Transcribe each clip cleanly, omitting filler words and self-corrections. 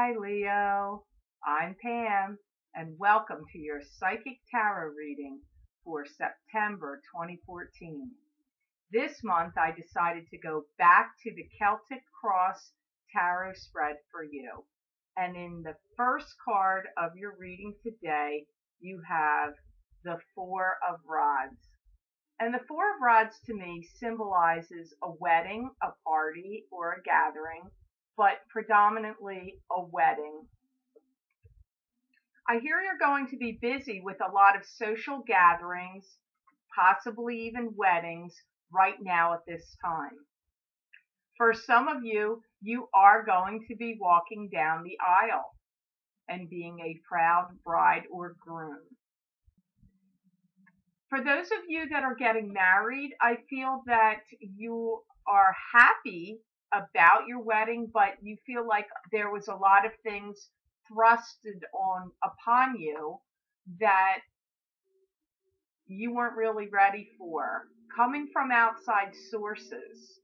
Hi Leo, I'm Pam, and welcome to your Psychic Tarot reading for September 2014. This month I decided to go back to the Celtic Cross Tarot spread for you. And in the first card of your reading today, you have the Four of Rods. And the Four of Rods to me symbolizes a wedding, a party, or a gathering, but predominantly a wedding. I hear you're going to be busy with a lot of social gatherings, possibly even weddings, right now at this time. For some of you, you are going to be walking down the aisle and being a proud bride or groom. For those of you that are getting married, I feel that you are happy about your wedding, but you feel like there was a lot of things thrusted upon you that you weren't really ready for, coming from outside sources.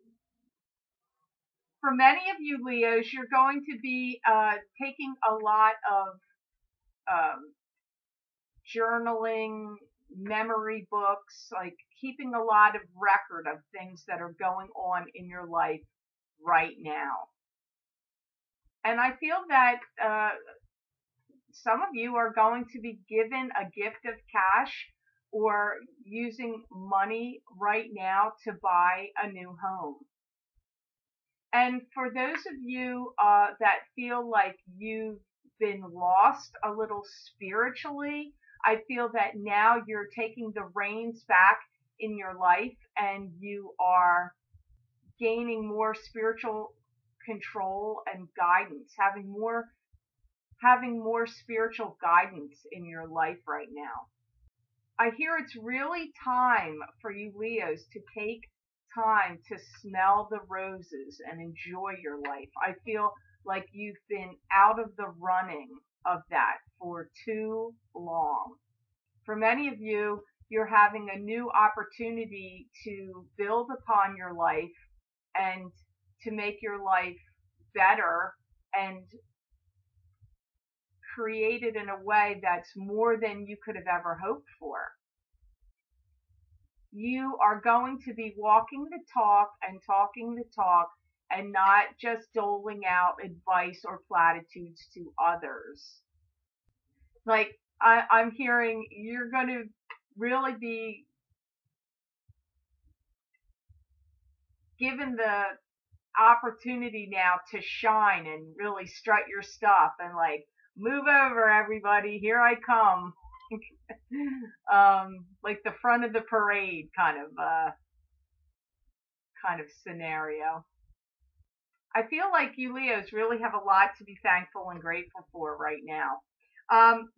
For many of you Leos, you're going to be taking a lot of journaling, memory books, like keeping a lot of record of things that are going on in your life right now. And I feel that some of you are going to be given a gift of cash or using money right now to buy a new home. And for those of you that feel like you've been lost a little spiritually, I feel that now you're taking the reins back in your life and you are gaining more spiritual control and guidance, having more spiritual guidance in your life right now. I hear it's really time for you Leos to take time to smell the roses and enjoy your life. I feel like you've been out of the running of that for too long. For many of you, you're having a new opportunity to build upon your life and to make your life better and create it in a way that's more than you could have ever hoped for. You are going to be walking the talk and talking the talk and not just doling out advice or platitudes to others. Like, I'm hearing you're going to really be given the opportunity now to shine and really strut your stuff and like, move over everybody, here I come. Like the front of the parade kind of scenario. I feel like you Leos really have a lot to be thankful and grateful for right now.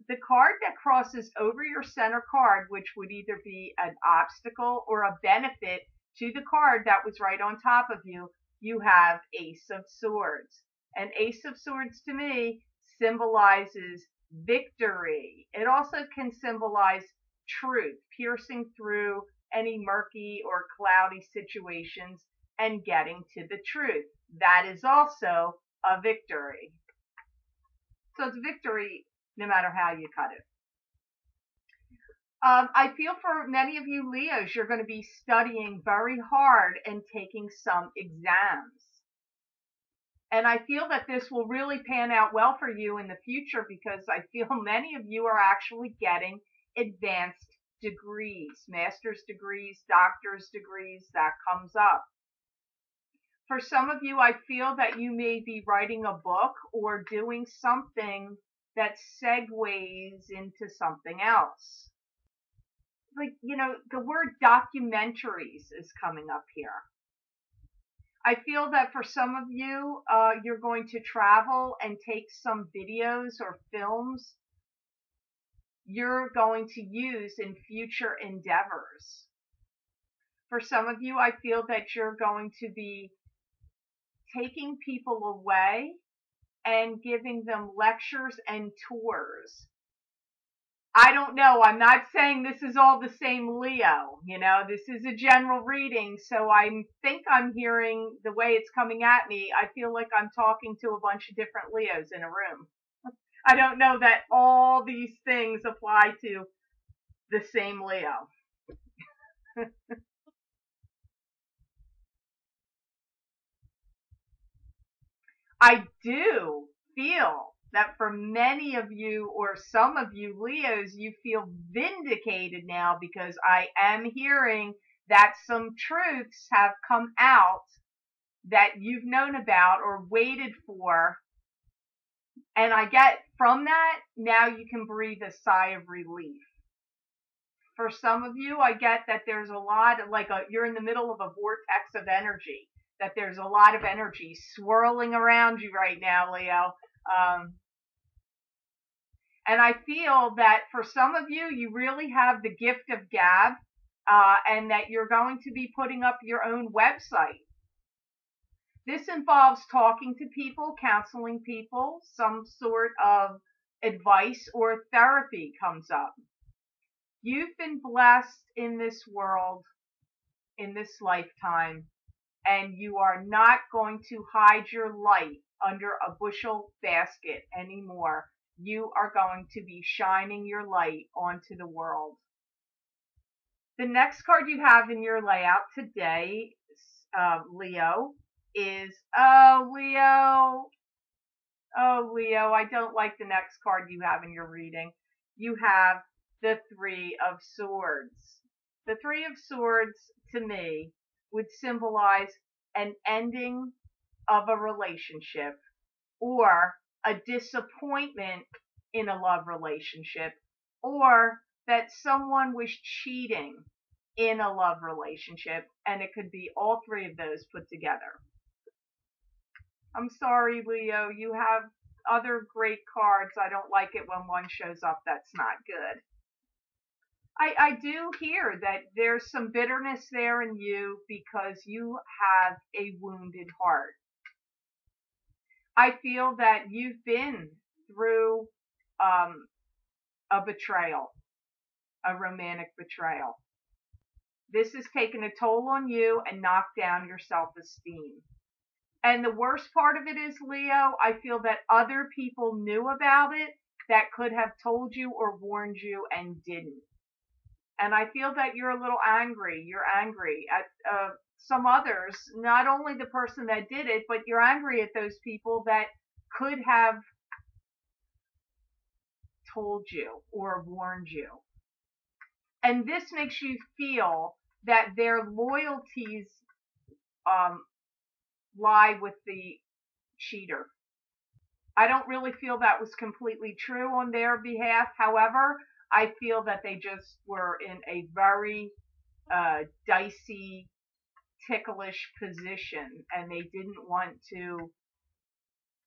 The card that crosses over your center card, which would either be an obstacle or a benefit to the card that was right on top of you, you have Ace of Swords. And Ace of Swords to me symbolizes victory. It also can symbolize truth, piercing through any murky or cloudy situations and getting to the truth. That is also a victory. So it's victory no matter how you cut it. I feel for many of you Leos, you're going to be studying very hard and taking some exams. And I feel that this will really pan out well for you in the future because I feel many of you are actually getting advanced degrees, master's degrees, doctor's degrees, that comes up. For some of you, I feel that you may be writing a book or doing something that segues into something else. Like, you know, the word documentaries is coming up here. I feel that for some of you, you're going to travel and take some videos or films you're going to use in future endeavors. For some of you, I feel that you're going to be taking people away and giving them lectures and tours I don't know. I'm not saying this is all the same Leo. This is a general reading, so I think I'm hearing the way it's coming at me. I feel like I'm talking to a bunch of different Leos in a room. I don't know that all these things apply to the same Leo. I do feel that for many of you or some of you Leos, you feel vindicated now because I am hearing that some truths have come out that you've known about or waited for. And I get from that, now you can breathe a sigh of relief. For some of you, I get that there's a lot of you're in the middle of a vortex of energy, that there's a lot of energy swirling around you right now, Leo. And I feel that for some of you, you really have the gift of gab, and that you're going to be putting up your own website. This involves talking to people, counseling people, some sort of advice or therapy comes up. You've been blessed in this world, in this lifetime, and you are not going to hide your light under a bushel basket anymore. You are going to be shining your light onto the world. The next card you have in your layout today, Leo, is, Leo, I don't like the next card you have in your reading. You have the Three of Swords. The Three of Swords, to me, would symbolize an ending of a relationship or a disappointment in a love relationship, or that someone was cheating in a love relationship, and it could be all three of those put together. I'm sorry, Leo, you have other great cards. I don't like it when one shows up that's not good. I do hear that there's some bitterness there in you because you have a wounded heart. I feel that you've been through a betrayal, a romantic betrayal. This has taken a toll on you and knocked down your self-esteem. And the worst part of it is, Leo, I feel that other people knew about it that could have told you or warned you and didn't. And I feel that you're a little angry. You're angry at some others, not only the person that did it, but you're angry at those people that could have told you or warned you. And this makes you feel that their loyalties lie with the cheater. I don't really feel that was completely true on their behalf. However, I feel that they just were in a very dicey, ticklish position, and they didn't want to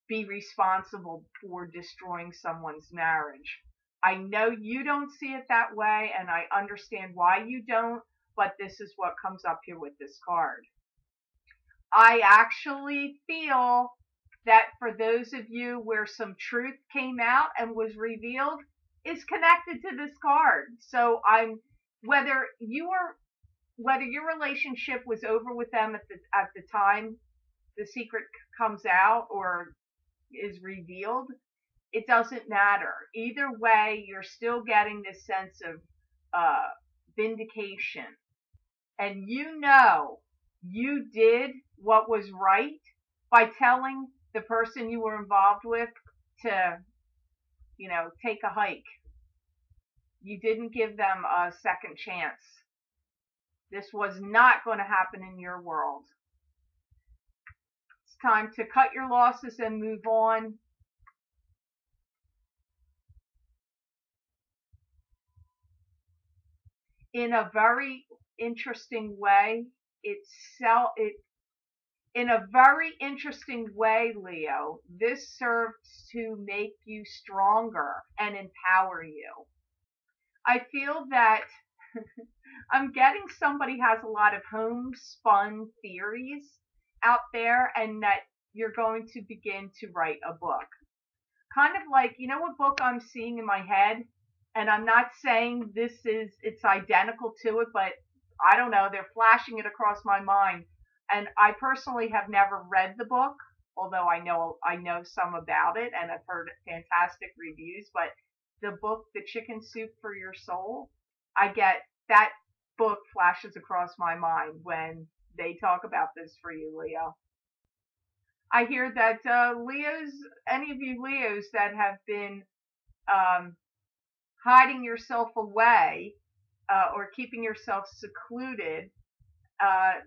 be responsible for destroying someone's marriage. I know you don't see it that way, and I understand why you don't, but this is what comes up here with this card. I actually feel that for those of you where some truth came out and was revealed is connected to this card. So whether your relationship was over with them at the time the secret comes out or is revealed, it doesn't matter. Either way, you're still getting this sense of vindication. And you know you did what was right by telling the person you were involved with to, take a hike. You didn't give them a second chance. This was not going to happen in your world. It's time to cut your losses and move on. In a very interesting way, in a very interesting way, Leo, this serves to make you stronger and empower you. I feel that I'm getting somebody has a lot of homespun theories out there, and that you're going to begin to write a book. Kind of like, what book I'm seeing in my head? And I'm not saying it's identical to it, but I don't know, they're flashing it across my mind. And I personally have never read the book, although I know some about it and I've heard fantastic reviews, but the book, The Chicken Soup for Your Soul, I get that book flashes across my mind when they talk about this for you, Leo. I hear that any of you Leos that have been um, hiding yourself away or keeping yourself secluded,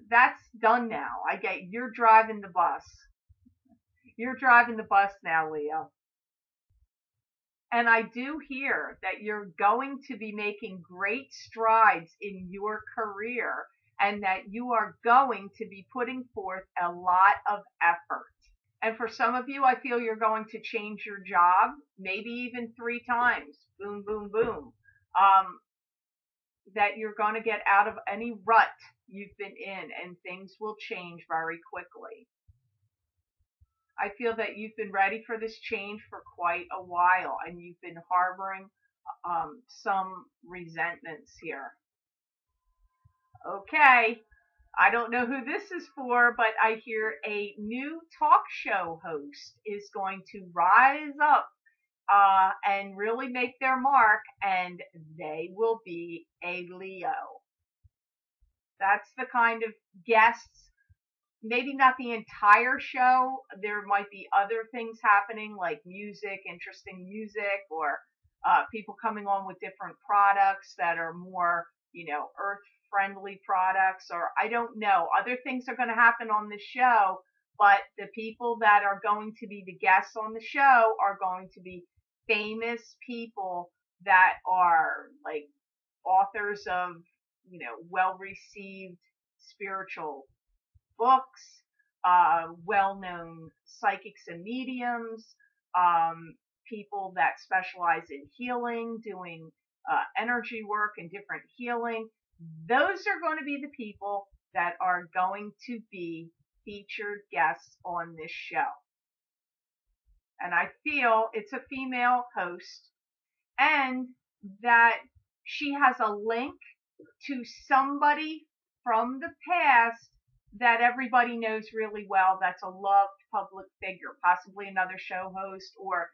that's done now. I get you're driving the bus. You're driving the bus now, Leo. And I do hear that you're going to be making great strides in your career and that you are going to be putting forth a lot of effort. And for some of you, I feel you're going to change your job, maybe even 3 times. Boom, boom, boom. That you're going to get out of any rut you've been in and things will change very quickly. I feel that you've been ready for this change for quite a while and you've been harboring some resentments here. Okay, I don't know who this is for, but I hear a new talk show host is going to rise up and really make their mark, and they will be a Leo. That's the kind of guests, maybe not the entire show. There might be other things happening like music, interesting music, or people coming on with different products that are more, earth-friendly products, or I don't know. Other things are going to happen on the show, but the people that are going to be the guests on the show are going to be famous people that are like authors of, well-received spiritual books, well-known psychics and mediums, people that specialize in healing, doing energy work and different healing. Those are going to be the people that are going to be featured guests on this show. And I feel it's a female host and that she has a link to somebody from the past that everybody knows really well, that's a loved public figure, possibly another show host or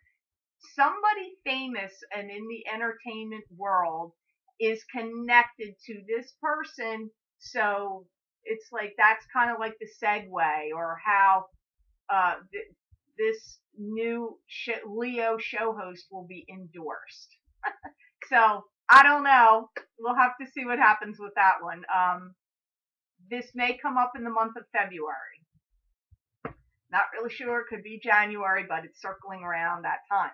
somebody famous and in the entertainment world is connected to this person. So it's like that's kind of like the segue or how this new Leo show host will be endorsed. So I don't know. We'll have to see what happens with that one. This may come up in the month of February. Not really sure. It could be January, but it's circling around that time.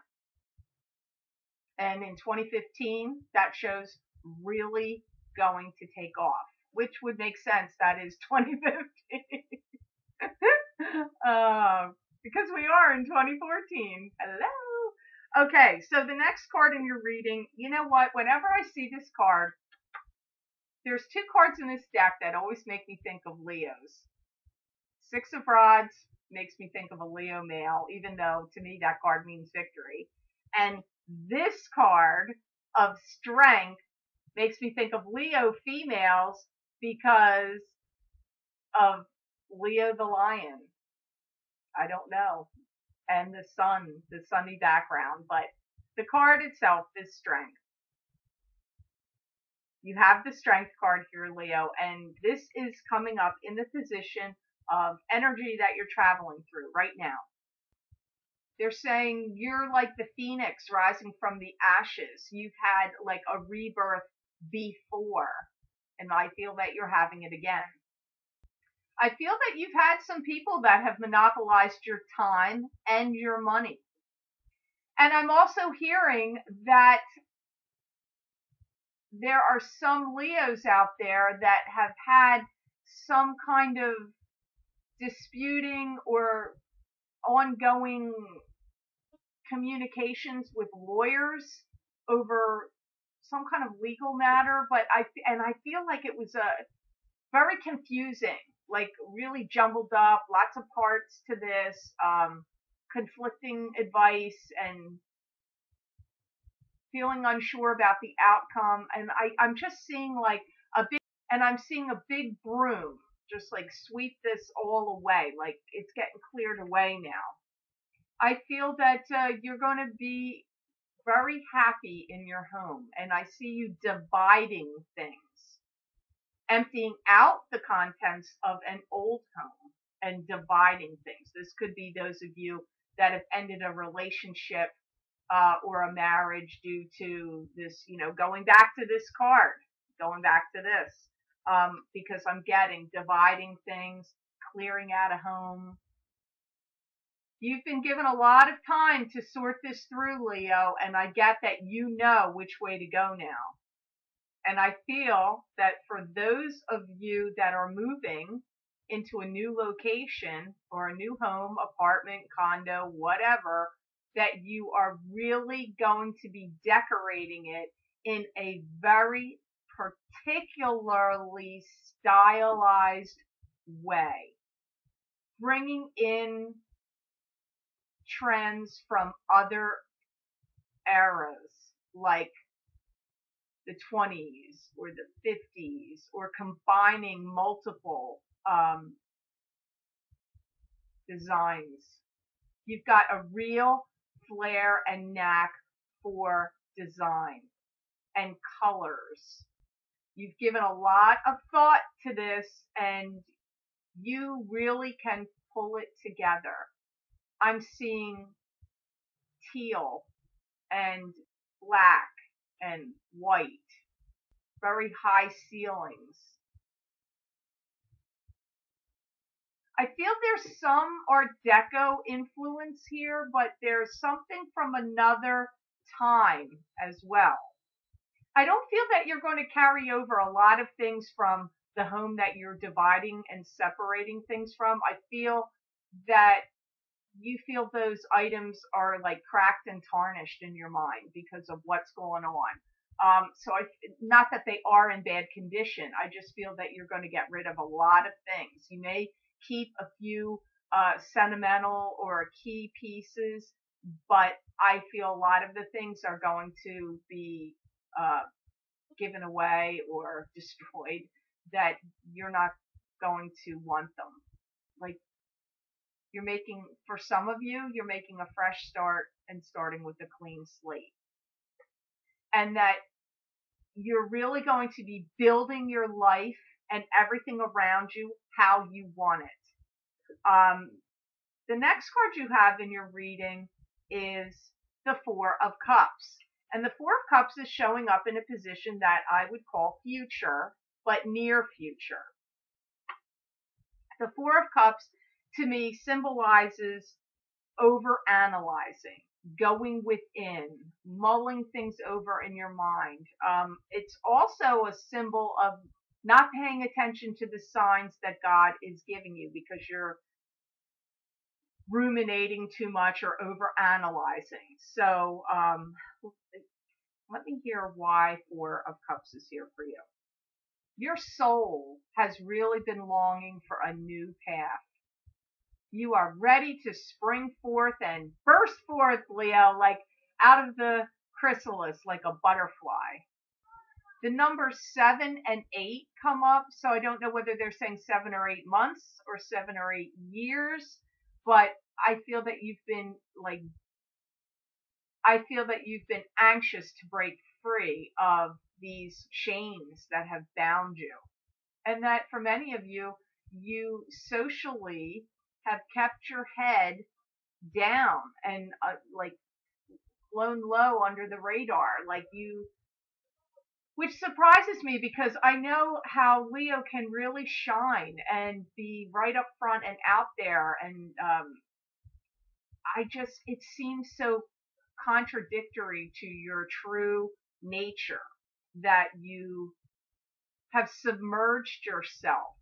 And in 2015, that show's really going to take off, which would make sense. That is 2015. Because we are in 2014. Hello. Okay, so the next card in your reading, you know what? Whenever I see this card, there's 2 cards in this deck that always make me think of Leos. 6 of Rods makes me think of a Leo male, even though to me that card means victory. And this card of Strength makes me think of Leo females because of Leo the lion. I don't know. And the sun, the sunny background, but the card itself is Strength. You have the Strength card here, Leo, and this is coming up in the position of energy that you're traveling through right now. They're saying you're like the phoenix rising from the ashes. You've had like a rebirth before, and I feel that you're having it again. I feel that you've had some people that have monopolized your time and your money. And I'm also hearing that there are some Leos out there that have had some kind of disputing or ongoing communications with lawyers over some kind of legal matter, but I feel like it was very confusing, like really jumbled up, lots of parts to this, conflicting advice, and feeling unsure about the outcome. And I'm just seeing like I'm seeing a big broom just like sweep this all away. Like it's getting cleared away now. I feel that you're going to be very happy in your home, and I see you dividing things, emptying out the contents of an old home and dividing things. This could be those of you that have ended a relationship or a marriage due to this, going back to this card, going back to this, because I'm getting dividing things, clearing out a home. You've been given a lot of time to sort this through, Leo, and I get that you know which way to go now. And I feel that for those of you that are moving into a new location or a new home, apartment, condo, whatever, that you are really going to be decorating it in a very particularly stylized way, bringing in trends from other eras like the 20s or the 50s, or combining multiple designs. You've got a real flair and knack for design and colors. You've given a lot of thought to this, and you really can pull it together. I'm seeing teal and black and white, very high ceilings. I feel there's some Art Deco influence here, but there's something from another time as well. I don't feel that you're going to carry over a lot of things from the home that you're dividing and separating things from. I feel that you feel those items are like cracked and tarnished in your mind because of what's going on. So not that they are in bad condition. I just feel that you're going to get rid of a lot of things. You may keep a few sentimental or key pieces, but I feel a lot of the things are going to be given away or destroyed, that you're not going to want them. Like, you're making, for some of you, you're making a fresh start and starting with a clean slate. And that you're really going to be building your life and everything around you how you want it. The next card you have in your reading is the Four of Cups. And the Four of Cups is showing up in a position that I would call future, but near future. The Four of Cups, to me, symbolizes overanalyzing, going within, mulling things over in your mind. It's also a symbol of not paying attention to the signs that God is giving you because you're ruminating too much or overanalyzing. So let me hear why Four of Cups is here for you. Your soul has really been longing for a new path. You are ready to spring forth and burst forth, Leo, like out of the chrysalis, like a butterfly. The numbers 7 and 8 come up, so I don't know whether they're saying 7 or 8 months or 7 or 8 years, but I feel that you've been anxious to break free of these chains that have bound you. And that for many of you, you socially have kept your head down and flown low under the radar, which surprises me because I know how Leo can really shine and be right up front and out there. And it seems so contradictory to your true nature that you have submerged yourself,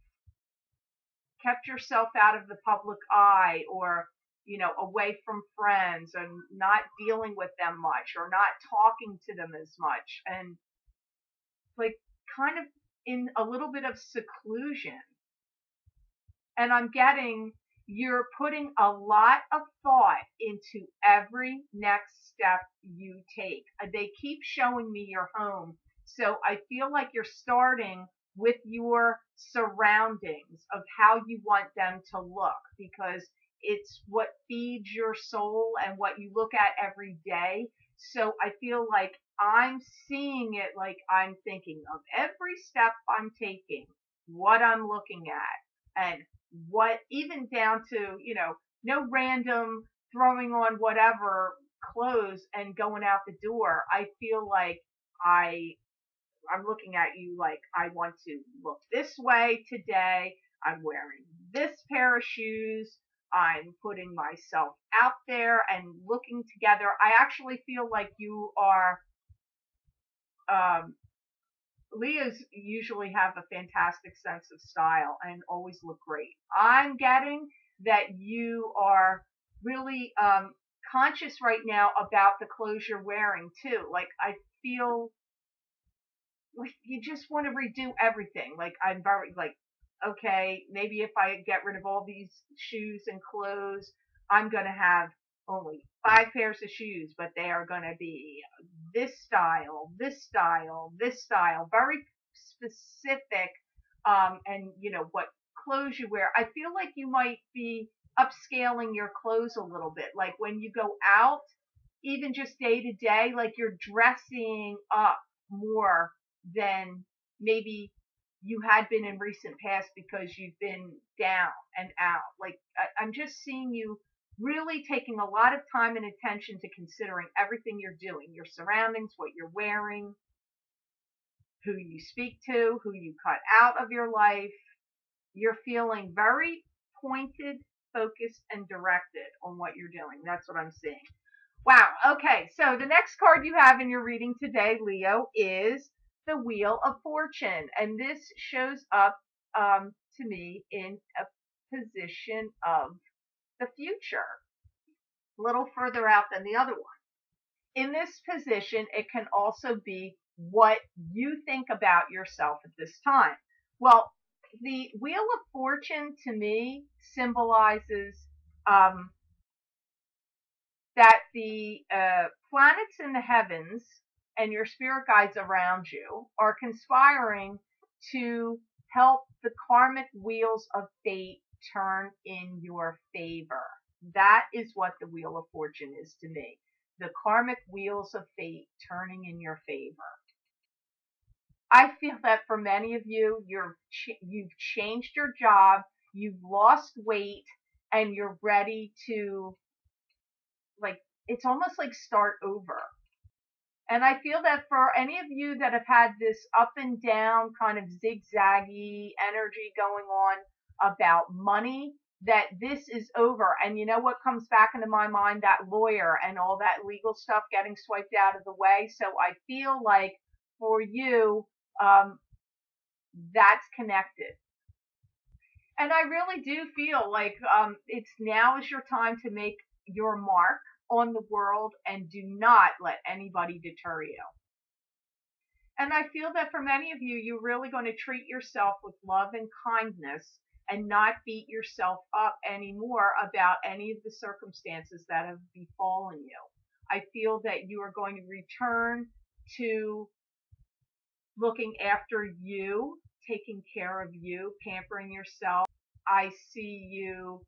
kept yourself out of the public eye, or away from friends and not dealing with them much or not talking to them as much, and kind of in a little bit of seclusion. And I'm getting you're putting a lot of thought into every next step you take. They keep showing me your home. So I feel like you're starting with your surroundings of how you want them to look, because it's what feeds your soul and what you look at every day. So I feel like I'm seeing it, like I'm thinking of every step I'm taking, what I'm looking at, and what, even down to, no random throwing on whatever clothes and going out the door. I feel like I'm looking at you like I want to look this way today. I'm wearing this pair of shoes. I'm putting myself out there and looking together. I actually feel like you are, Leos usually have a fantastic sense of style and always look great. I'm getting that you are really conscious right now about the clothes you're wearing too. Like, I feel like you just want to redo everything. Like, I'm very like, okay, maybe if I get rid of all these shoes and clothes, I'm going to have only 5 pairs of shoes, but they are going to be this style, this style, this style, very specific. And what clothes you wear. I feel like you might be upscaling your clothes a little bit. Like when you go out, even just day to day, like you're dressing up more than maybe you had been in recent past, because you've been down and out. Like I'm just seeing you really taking a lot of time and attention to considering everything you're doing, your surroundings, what you're wearing, who you speak to, who you cut out of your life. You're feeling very pointed, focused, and directed on what you're doing. That's what I'm seeing. Wow. Okay. So the next card you have in your reading today, Leo, is the Wheel of Fortune. And this shows up to me in a position of the future, a little further out than the other one. In this position, it can also be what you think about yourself at this time. Well, the Wheel of Fortune to me symbolizes that the planets in the heavens and your spirit guides around you are conspiring to help the karmic wheels of fate turn in your favor. That is what the Wheel of Fortune is to me. The karmic wheels of fate turning in your favor. I feel that for many of you, you've changed your job, you've lost weight, and you're ready to, like, it's almost like start over. And I feel that for any of you that have had this up and down kind of zigzaggy energy going on about money, that this is over. And you know what comes back into my mind? That lawyer and all that legal stuff getting swiped out of the way. So I feel like for you, that's connected. And I really do feel like it's now is your time to make your mark on the world, and do not let anybody deter you. And I feel that for many of you, you're really going to treat yourself with love and kindness and not beat yourself up anymore about any of the circumstances that have befallen you. I feel that you are going to return to looking after you, taking care of you, pampering yourself. I see you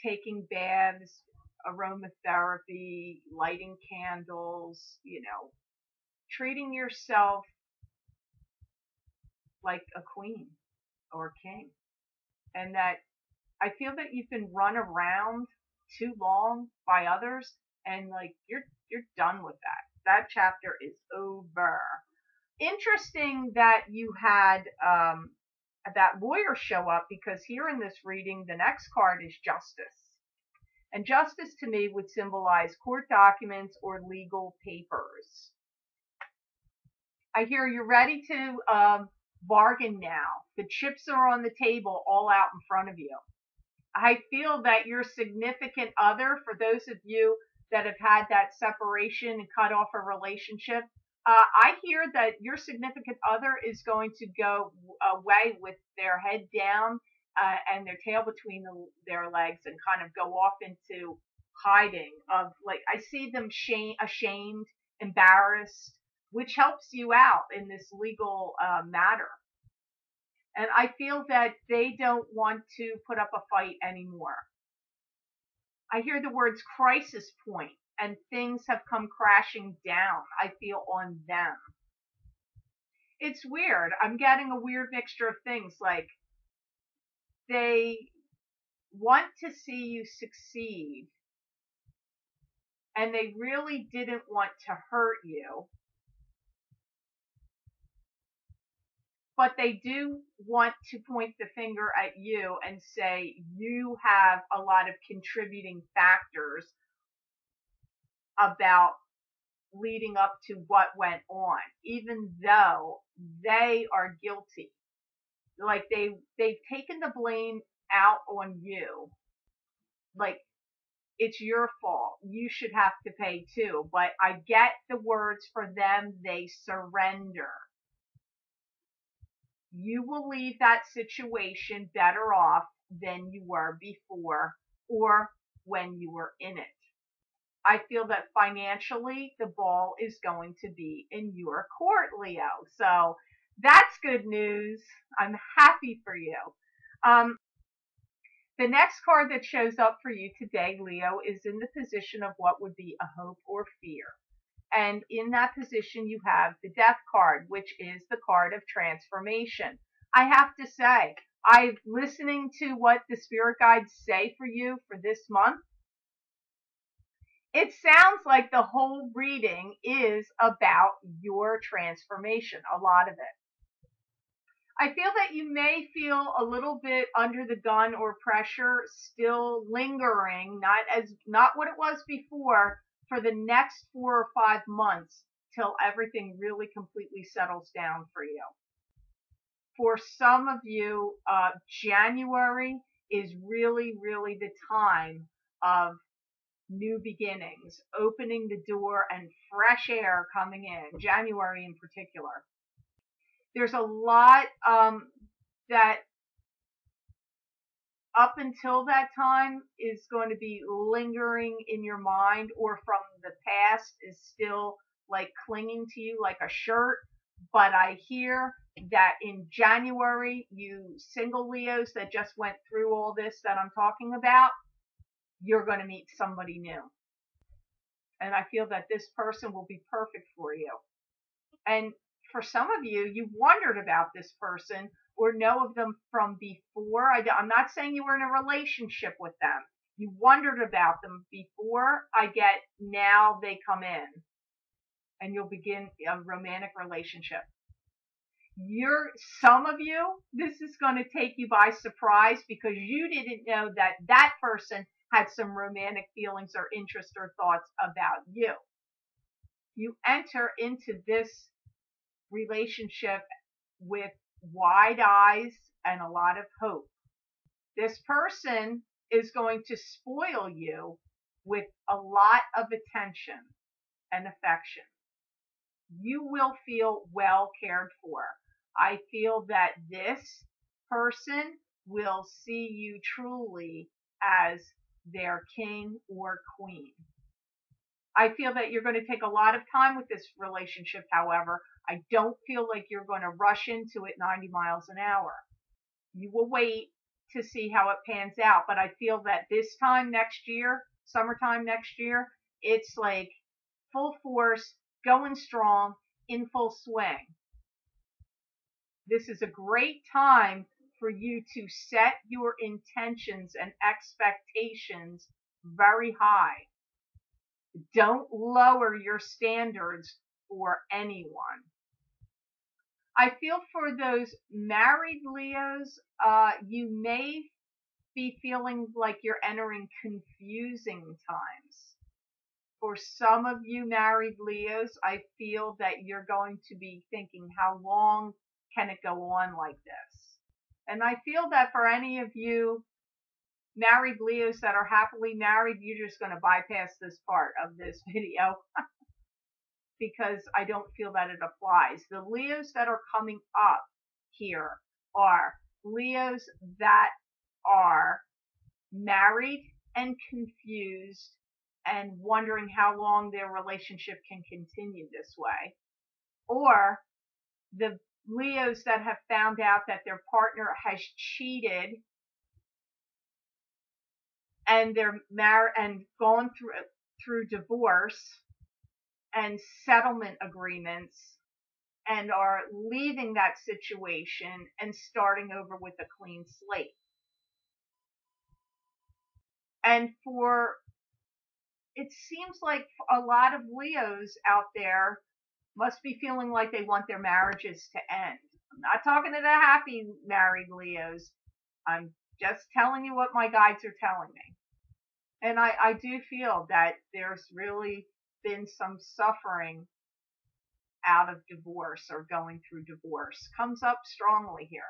taking baths, aromatherapy, lighting candles, treating yourself like a queen or king. And that I feel that you've been run around too long by others, and like you're done with that. That chapter is over. Interesting that you had that lawyer show up, because here in this reading, the next card is Justice. And justice to me would symbolize court documents or legal papers. I hear you're ready to bargain now. The chips are on the table, all out in front of you. I feel that your significant other, for those of you that have had that separation and cut off a relationship, I hear that your significant other is going to go away with their head down, and their tail between their legs and kind of go off into hiding of like, I see them ashamed, embarrassed, which helps you out in this legal matter. And I feel that they don't want to put up a fight anymore. I hear the words crisis point, and things have come crashing down, I feel, on them. It's weird. I'm getting a weird mixture of things, like they want to see you succeed, and they really didn't want to hurt you. But they do want to point the finger at you and say you have a lot of contributing factors about leading up to what went on, even though they are guilty. Like they've taken the blame out on you. Like, it's your fault. You should have to pay too. But I get the words for them. They surrender. You will leave that situation better off than you were before or when you were in it. I feel that financially the ball is going to be in your court, Leo. So that's good news. I'm happy for you. The next card that shows up for you today, Leo, is in the position of what would be a hope or fear. And in that position, you have the Death card, which is the card of transformation. I have to say, I'm listening to what the spirit guides say for you for this month. It sounds like the whole reading is about your transformation, a lot of it. I feel that you may feel a little bit under the gun or pressure, still lingering, not what it was before, for the next 4 or 5 months till everything really completely settles down for you. For some of you, January is really, really the time of new beginnings, opening the door and fresh air coming in, January in particular. There's a lot that up until that time is going to be lingering in your mind, or from the past is still like clinging to you like a shirt. But I hear that in January, you single Leos that just went through all this that I'm talking about, you're going to meet somebody new. And I feel that this person will be perfect for you. And for some of you, you've wondered about this person or know of them from before. I'm not saying you were in a relationship with them. You wondered about them before. I get now they come in and you'll begin a romantic relationship. Some of you, this is going to take you by surprise because you didn't know that that person had some romantic feelings or interest or thoughts about you. You enter into this relationship with wide eyes and a lot of hope. This person is going to spoil you with a lot of attention and affection. You will feel well cared for. I feel that this person will see you truly as their king or queen. I feel that you're going to take a lot of time with this relationship, however. I don't feel like you're going to rush into it 90 miles an hour. You will wait to see how it pans out, but I feel that this time next year, summertime next year, it's like full force, going strong, in full swing. This is a great time for you to set your intentions and expectations very high. Don't lower your standards for anyone. I feel for those married Leos, you may be feeling like you're entering confusing times. For some of you married Leos, I feel that you're going to be thinking, how long can it go on like this? And I feel that for any of you married Leos that are happily married, you're just going to bypass this part of this video because I don't feel that it applies. The Leos that are coming up here are Leos that are married and confused and wondering how long their relationship can continue this way, or the Leos that have found out that their partner has cheated and they're married and gone through divorce and settlement agreements and are leaving that situation and starting over with a clean slate. And it seems like a lot of Leos out there must be feeling like they want their marriages to end. I'm not talking to the happy married Leos. I'm just telling you what my guides are telling me. And I do feel that there's really been some suffering out of divorce or going through divorce. Comes up strongly here.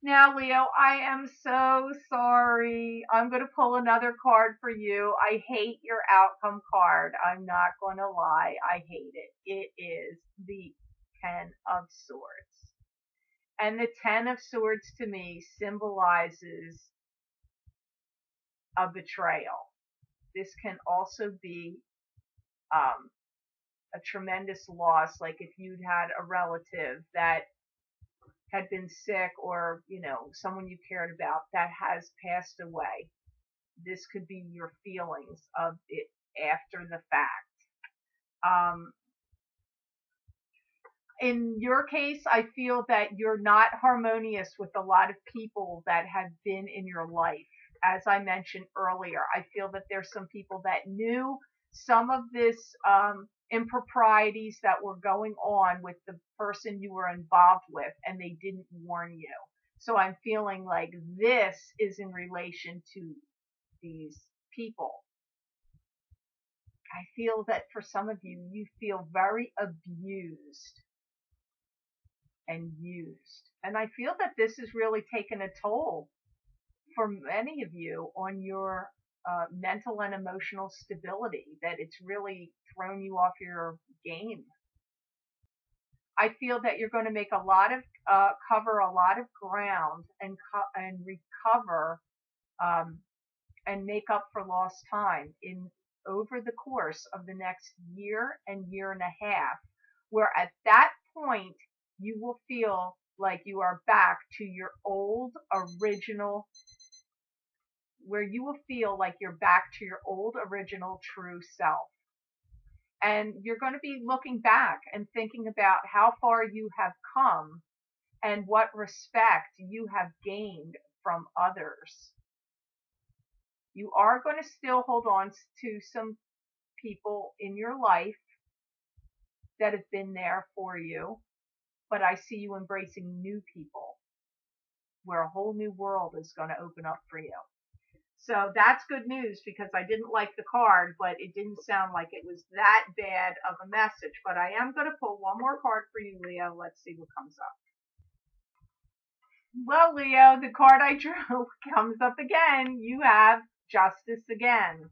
Now, Leo, I am so sorry. I'm going to pull another card for you. I hate your outcome card. I'm not going to lie. I hate it. It is the Ten of Swords. And the Ten of Swords to me symbolizes a betrayal. This can also be a tremendous loss, like if you'd had a relative that had been sick, or someone you cared about that has passed away. This could be your feelings of it after the fact. In your case, I feel that you're not harmonious with a lot of people that have been in your life. As I mentioned earlier, I feel that there's some people that knew some of this improprieties that were going on with the person you were involved with, and they didn't warn you. So I'm feeling like this is in relation to these people. I feel that for some of you, you feel very abused and used. And I feel that this has really taken a toll for many of you on your mental and emotional stability, that it's really thrown you off your game. I feel that you're going to make a lot of cover a lot of ground and recover and make up for lost time over the course of the next year and year and a half, where at that point you will feel like you are back to your old original, where you will feel like you're back to your old original true self. And you're going to be looking back and thinking about how far you have come and what respect you have gained from others. You are going to still hold on to some people in your life that have been there for you, but I see you embracing new people where a whole new world is going to open up for you. So that's good news, because I didn't like the card, but it didn't sound like it was that bad of a message. But I am going to pull one more card for you, Leo. Let's see what comes up. Well, Leo, the card I drew comes up again. You have Justice again.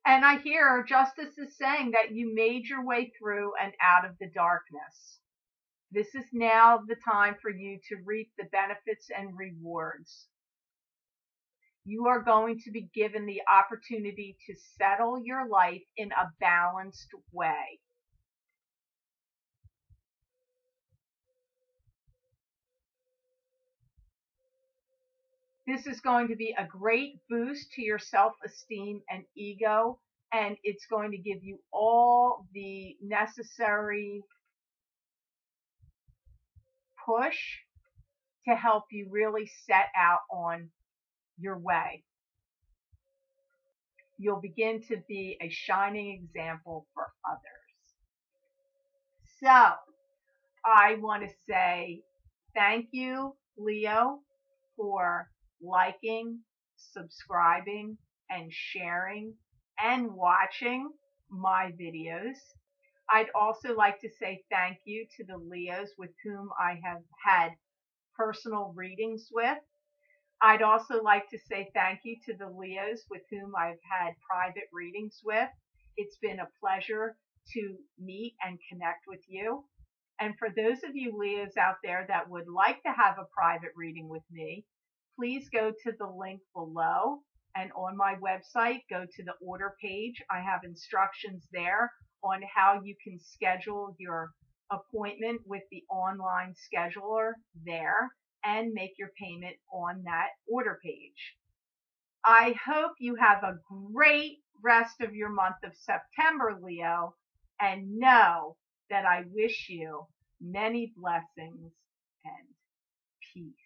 And I hear Justice is saying that you made your way through and out of the darkness. This is now the time for you to reap the benefits and rewards. You are going to be given the opportunity to settle your life in a balanced way. This is going to be a great boost to your self-esteem and ego, and it's going to give you all the necessary push to help you really set out on your way. You'll begin to be a shining example for others. So, I want to say thank you, Leo, for liking, subscribing, and sharing, and watching my videos. I'd also like to say thank you to the Leos with whom I have had personal readings with. I'd also like to say thank you to the Leos with whom I've had private readings with. It's been a pleasure to meet and connect with you. And for those of you Leos out there that would like to have a private reading with me, please go to the link below, and on my website, go to the order page. I have instructions there on how you can schedule your appointment with the online scheduler there and make your payment on that order page. I hope you have a great rest of your month of September, Leo, and know that I wish you many blessings and peace.